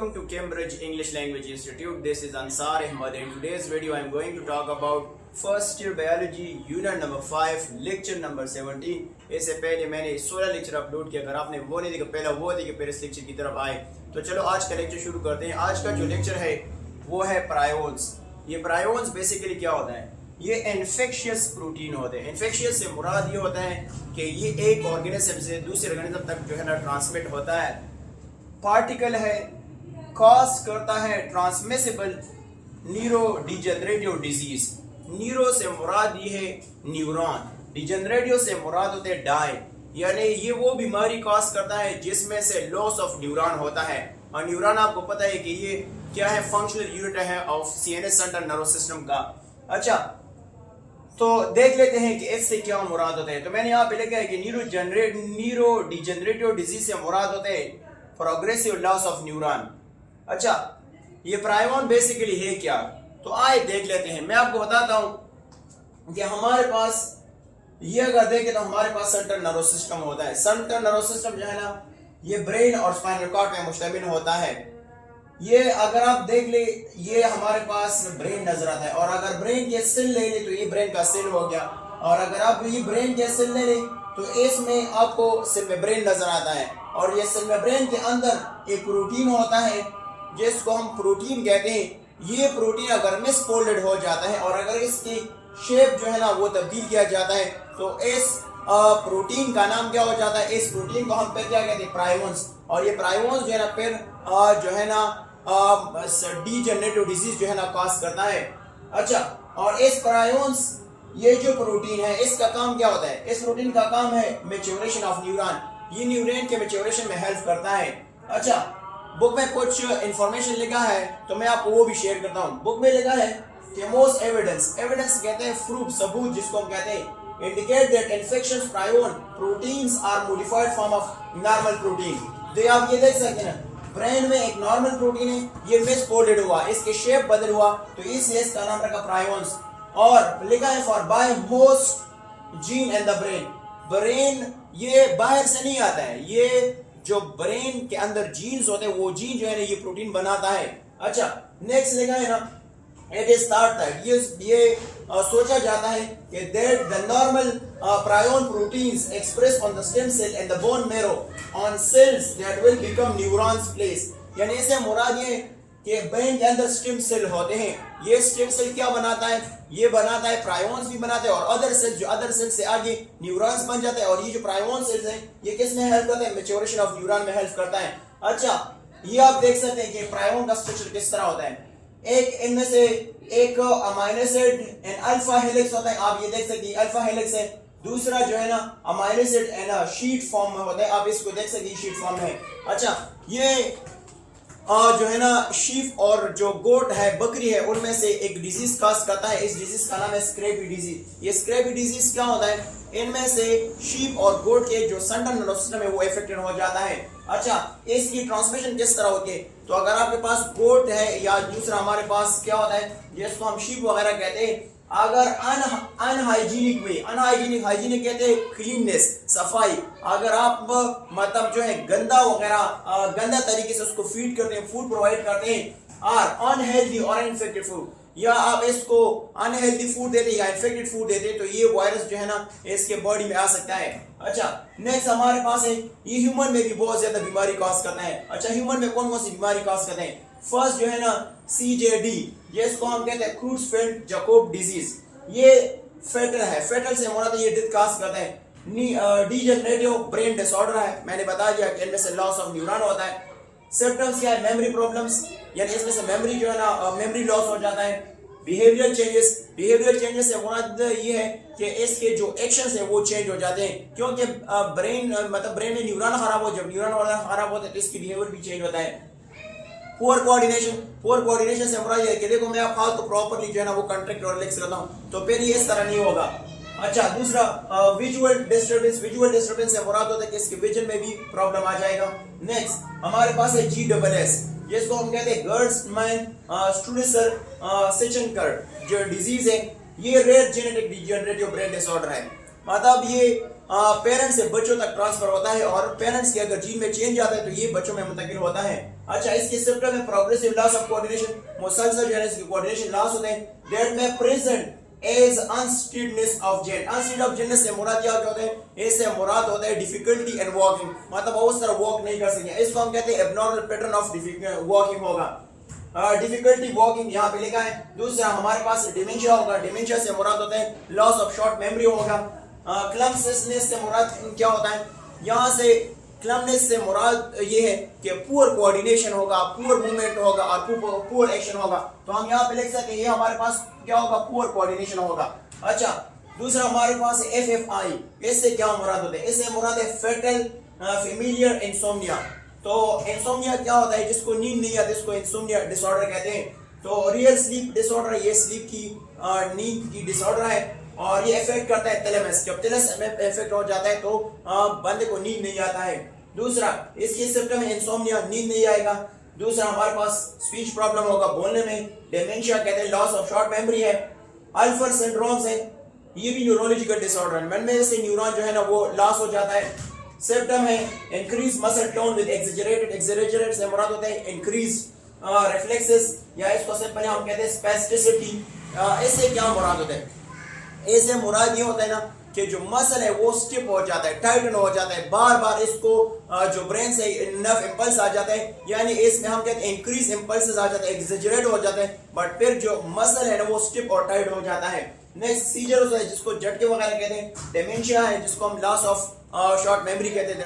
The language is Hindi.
Welcome to Cambridge English Language Institute. This is Ansar Ahmad. In today's video, I am going to talk about first year biology unit number 5 lecture number 17. इससे पहले मैंने 16 लेक्चर अपलोड किया. अगर आपने वो नहीं देखा, पहला वो देखिए, फिर इस लेक्चर की तरफ आए. तो चलो आज का लेक्चर शुरू करते हैं. आज का जो लेक्चर है वो है प्रायोन्स. ये प्रायोन्स बेसिकली क्या होता है? ये इन्फेक्शियस प्रोटीन होते हैं. इन्फेक्शियस से मुराद ये होता है कि ये एक ऑर्गेनिज्म से दूसरे ऑर्गेनिज्म तक जो है ना ट्रांसमिट होता है. पार्टिकल है, कॉज करता है transmissible neuro degenerative disease. Neuro से मुराद ये है न्यूरॉन, डिजेनरेटिव से मुराद होते हैं डाई, यानी ये वो बीमारी कॉज करता है जिसमें से लॉस ऑफ न्यूरॉन होता है. और न्यूरॉन आपको पता है कि ये क्या है, फंक्शनल यूनिट है of CNS central nervous system का. अच्छा, तो देख लेते हैं कि इससे क्या मुराद होते हैं. तो मैंने यहाँ पे लिखा है कि न्यूरो डिजेनरेटिव डिजीज से मुराद होते हैं प्रोग्रेसिव लॉस ऑफ न्यूरॉन. अच्छा, ये प्रायोन बेसिकली है क्या, तो आए देख लेते हैं. मैं आपको बताता हूं कि हमारे पास ये अगर देखें तो हमारे पास सेंट्रल नर्वस सिस्टम होता है. सेंट्रल नर्वस सिस्टम जो है ना, ये ब्रेन और स्पाइनल कॉर्ड पे मुश्तमिल होता है. ये अगर आप देख ले, ये हमारे पास ब्रेन नजर आता है, और अगर ब्रेन के सेल ले ले तो ये ब्रेन का सेल हो गया. और अगर आप ये ब्रेन के सेल ले ले तो इसमें आपको सेल में ब्रेन नजर आता है. और ये सेल में ब्रेन के अंदर एक प्रोटीन होता है जिसको हम प्रोटीन कहते हैं. ये प्रोटीन अगर मिसफोल्डेड हो जाता है और अगर इसकी शेप जो है ना वो तब्दील किया जाता है तो इस प्रोटीन का नाम क्या हो जाता है? इस प्रोटीन को हम फिर क्या कहते हैं? प्रायोन्स. और ये प्रायोन्स जो है ना फिर जो है ना डीजेनरेटिव डिजीज जो है ना कॉज करता है. अच्छा, और इस प्रायोन्स ये जो प्रोटीन है इसका काम क्या होता है? इस प्रोटीन का काम है मैच्योरेशन ऑफ न्यूरॉन. ये न्यूरॉन के मैच्योरेशन में हेल्प करता है. अच्छा, बुक में कुछ इंफॉर्मेशन लिखा है तो मैं आपको वो भी शेयर करता हूँ. बुक में लिखा है कि मोस्ट एविडेंस, एविडेंस कहते हैं प्रूफ, सबूत जिसको हम कहते हैं, indicate that infections prion proteins are modified form of normal protein. तो आप ये देख सकते हैं ब्रेन में एक नॉर्मल प्रोटीन है, ये मिसफोल्डेड हुआ, इसके शेप बदल हुआ, तो इसलिए इसका नाम रखा प्रायोन्स. और लिखा है for by most gene in the brain. Brain ये बाहर से नहीं आता है, ये जो ब्रेन के अंदर जीन्स होते हैं वो जीन जो है ना ये प्रोटीन बनाता है. अच्छा, नेक्स्ट लिखा है ना, इट इज थॉट दैट ये सोचा जाता है कि that the normal prion proteins express on the stem cell and the bone marrow on cells that will become neurons place. यानी इससे मुराद ये कि ब्रेन के अंदर स्टेम सेल होते हैं. ये स्टेम सेल क्या बनाता है? ये बनाता है प्रायोन्स भी बनाते हैं, और अदर सेल्स, जो अदर सेल्स से आगे न्यूरॉन्स बन जाते हैं. और ये जो प्रायोन सेल्स हैं ये किस में हेल्प करते हैं? मैच्योरेशन ऑफ न्यूरॉन में हेल्प करता है. अच्छा, ये आप देख सकते हैं कि प्रायोन का स्ट्रक्चर किस तरह होता है. एक इनमें से एक amino acid and alpha helix होता है. आप ये देख सकते हैं अल्फा हेलिक्स है. दूसरा जो है ना amino acid and sheet form में होता है. आप इसको देख सकते हैं शीट फॉर्म में. अच्छा, ये जो है ना शीप और जो गोट है, बकरी है, उनमें से एक डिजीज काज करता है. इस डिजीज का नाम है स्क्रैबी डिजीज. ये स्क्रैबी डिजीज क्या होता है? इनमें से शीप और गोट के जो सेंट्रल नर्वस सिस्टम है वो इफेक्टेड हो जाता है. अच्छा, इसकी ट्रांसमिशन किस तरह होती है? तो अगर आपके पास गोट है या दूसरा हमारे पास क्या होता है जिसको हम शीप वगैरह कहते हैं, अगर अनहाइजीनिक वे, अनहाइजीनिक, हाइजीनिक कहते हैं क्लीननेस, सफाई, अगर आप मतलब जो है गंदा वगैरह गंदा तरीके से उसको फीड करते हैं, फूड प्रोवाइड करते हैं, और अनहेल्दी और इन्फेक्टेड फूड, या आप इसको अनहेल्दी फूड देते हैं या इन्फेक्टेड फूड देते हैं, तो ये वायरस जो है ना इसके बॉडी में आ सकता है. अच्छा, नेक्स्ट हमारे पास है ये ह्यूमन में भी बहुत ज्यादा बीमारी कॉज करता है. अच्छा, ह्यूमन में कौन कौन सी बीमारी कॉज करते हैं? फर्स्ट जो है ना CJD, जिसको हम कहते हैं क्रूट्सफेल्ड जैकोब डिजीज. ये फेटल है, फेटल से मुराद ये डेथ कॉज करता है. डीजेनरेटिव ब्रेन डिसऑर्डर है, मैंने बता दिया कि इनमें से लॉस ऑफ न्यूरॉन होता है. सिम्टम्स क्या है? मेमोरी प्रॉब्लम्स, यानी इसमें से मेमोरी जो है ना मेमोरी लॉस हो जाता है. बिहेवियरल चेंजेस, बिहेवियरल चेंजेस से मुराद ये है कि इसके जो एक्शंस है वो चेंज हो जाते हैं, क्योंकि ब्रेन मतलब ब्रेन में न्यूरॉन खराब हो, जब न्यूरॉन खराब होता है तो इसकी बिहेवियर भी चेंज होता है. पुअर कोऑर्डिनेशन, पुअर कोऑर्डिनेशन से मुराद है कि देखो मैं आप हाथ को प्रॉपर्ली जो है ना वो कॉन्ट्रैक्ट और रिलैक्स करता हूं तो फिर ये इस तरह नहीं होगा. अच्छा, दूसरा विजुअल डिस्टर्बेंस, विजुअल डिस्टर्बेंस से मुराद होता है कि इसके विजन में भी प्रॉब्लम आ जाएगा. नेक्स्ट हमारे पास है GSS, जिसको हम कहते हैं गर्ड्समैन स्टुडिसर सिचनकर्ट जो डिजीज है. ये rare genetic degenerative brain disorder है. मतलब ये पेरेंट्स से बच्चों तक ट्रांसफर होता है और पेरेंट्स के अगर जीन में चेंज आता है तो ये बच्चों में मुंतकिल होता है। अच्छा, इसके सिम्टम में प्रोग्रेसिव लॉस ऑफ कोऑर्डिनेशन, मुसलसल जो है इसकी कोऑर्डिनेशन लॉस होते हैं। दैट में present age unsteadiness of Zen, unsteady of zenness से मुराद क्या होता है, इससे मुराद होता है डिफिकल्टी इन वॉकिंग, मतलब वो उस तरह वॉक नहीं कर सकेंगे, इसको हम कहते हैं एब्नॉर्मल पैटर्न ऑफ वॉकिंग होगा, डिफिकल्टी वॉकिंग यहाँ पे लिखा है। दूसरा हमारे पास डिमेंशिया होगा, डिमेंशिया से मुराद होता है लॉस ऑफ शॉर्ट मेमोरी होगा। क्लम्पनेस से मुराद क्या होता है, यहाँ से क्लमनेस से मुराद ये है कि पुअर कोऑर्डिनेशन होगा, पुअर मूवमेंट होगा और पुअर एक्शन होगा। तो हम यहाँ पे लिख सकते हैं ये हमारे पास क्या होगा, पुअर कोऑर्डिनेशन होगा। अच्छा, दूसरा हमारे पास FFI, इससे क्या मुराद होता है, इससे मुराद है फेटल फेमिलियर इंसोम्निया। तो इंसोम्निया क्या होता है, जिसको नींद नहीं आती इसको इंसोम्निया डिसऑर्डर कहते हैं। तो रियल स्लीप डिसऑर्डर ये स्लीप की नींद की डिसऑर्डर है और ये इफेक्ट करता है थैलेमस, जब थैलेमस में इफेक्ट हो जाता है तो बंदे को नींद नहीं आता है। दूसरा इसके सिम्टम है इंसोम्निया, नींद नहीं आएगा। दूसरा हमारे पास स्पीच प्रॉब्लम होगा, बोलने में। डिमेंशिया कहते हैं लॉस ऑफ शॉर्ट मेमोरी है। अल्फर सिंड्रोम्स है, ये भी न्यूरोलॉजिकल डिसऑर्डर है, मन में से न्यूरॉन जो है ना वो लॉस हो जाता है। सिम्टम है इंक्रीज मसल टोन विद एक्सैजरेटेड से मुराद होता है इंक्रीज रिफ्लेक्सेस, या इसको सिंपली हम कहते हैं स्पेस्टिसिटी। इससे क्या मुराद होता है, इससे मुराद ये होता है ना कि जो मसल है वो स्टिफ हो जाता है, टाइटन हो जाता है, बार बार इसको जो ब्रेन से नर्व इंपल्स आ जाता है, यानी इसमें हम कहते हैं इंक्रीज इंपल्सेस आ जाता है, एक्सैजरेट हो जाता है, बट फिर जो मसल है ना वो स्टिफ और टाइट हो जाता है। नेक्स्ट सीजर होता है जिसको झटके वगैरह कहते हैं। डिमेंशिया है जिसको हम लॉस ऑफ शॉर्ट मेमोरी कहते हैं।